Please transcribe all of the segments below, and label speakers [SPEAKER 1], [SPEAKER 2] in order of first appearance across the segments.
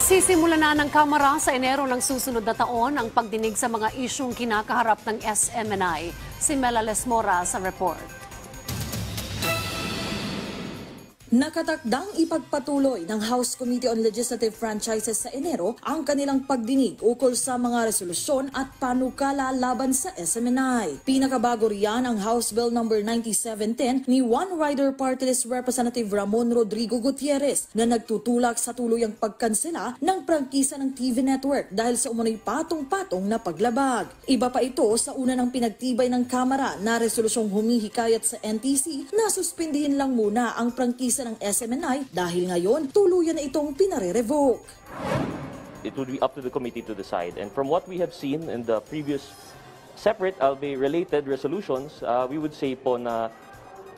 [SPEAKER 1] Sisimula na ng Kamara sa Enero ng susunod na taon ang pagdinig sa mga isyung kinakaharap ng SMNI. Si Mela Lesmora sa report.
[SPEAKER 2] Nakatakdang ipagpatuloy ng House Committee on Legislative Franchises sa Enero ang kanilang pagdinig ukol sa mga resolusyon at panukala laban sa SMNI. Pinakabago riyan ang House Bill No. 9710 ni One Rider Party List Representative Ramon Rodrigo Gutierrez na nagtutulak sa tuluyang pagkansela ng prangkisa ng TV network dahil sa umano'y patong-patong na paglabag. Iba pa ito sa una ng pinagtibay ng Kamara na resolusyong humihikayat sa NTC na suspindihin lang muna ang prangkisa ng SMNI dahil ngayon tuluyan na itong pinare-revoke.
[SPEAKER 3] It would be up to the committee to decide, and from what we have seen in the previous separate albeit related resolutions, we would say po na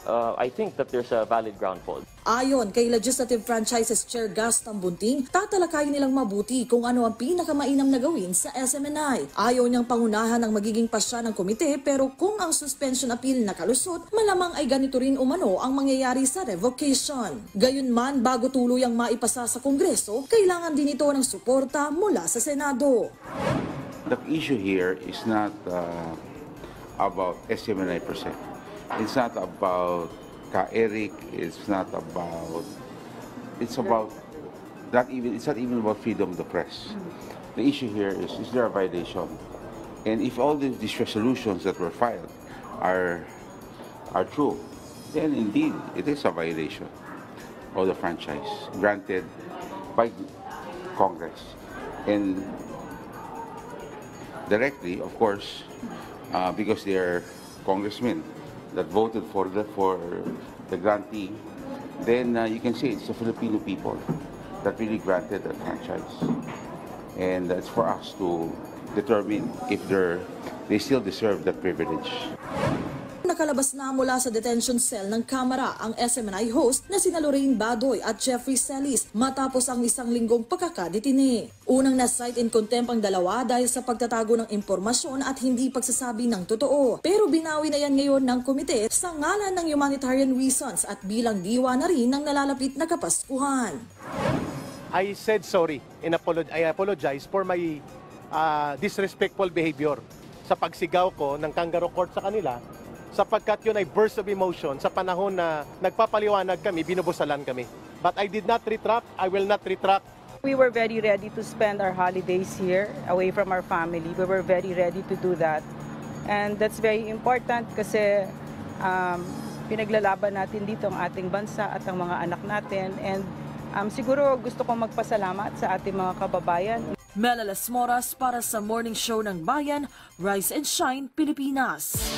[SPEAKER 3] I think that there's a valid ground for it.
[SPEAKER 2] Ayon kay Legislative Franchises Chair Gus Tambunting, tatalakayin nilang mabuti kung ano ang pinakamainam na gawin sa SMNI. Ayaw niyang pangunahan ang magiging pasya ng komite, pero kung ang suspension appeal nakalusot, malamang ay ganito rin umano ang mangyayari sa revocation. Gayunman, bago tuluyang maipasa sa Kongreso, kailangan din ito ng suporta mula sa Senado.
[SPEAKER 4] The issue here is not about SMNI per se. It's not about Eric. It's not about. It's not even about freedom of the press. The issue here is there a violation? And if all these resolutions that were filed are true, then indeed it is a violation of the franchise granted by Congress and directly, of course, because they are congressmen that voted for the grantee, then you can say it's the Filipino people that really granted the franchise. And it's for us to determine if they still deserve that privilege.
[SPEAKER 2] Nakalabas na mula sa detention cell ng Kamara ang SMNI host na sina Lorraine Badoy at Jeffrey Celis matapos ang isang linggong pagkakadetine. Unang na-cite in contempt ang dalawa dahil sa pagtatago ng impormasyon at hindi pagsasabi ng totoo. Pero binawi na yan ngayon ng komite sa ngalan ng humanitarian reasons at bilang diwa na rin ng nalalapit na Kapaskuhan.
[SPEAKER 5] I said sorry and I apologize for my disrespectful behavior sa pagsigaw ko ng kangaroo court sa kanila, sapagkat yun ay burst of emotion sa panahon na nagpapaliwanag kami, binubusalan kami. But I did not retract, I will not retract.
[SPEAKER 6] We were very ready to spend our holidays here, away from our family. We were very ready to do that. And that's very important kasi pinaglalaban natin dito ang ating bansa at ang mga anak natin. And siguro gusto kong magpasalamat sa ating mga kababayan.
[SPEAKER 2] Mela Lesmora para sa Morning Show ng Bayan, Rise and Shine, Pilipinas.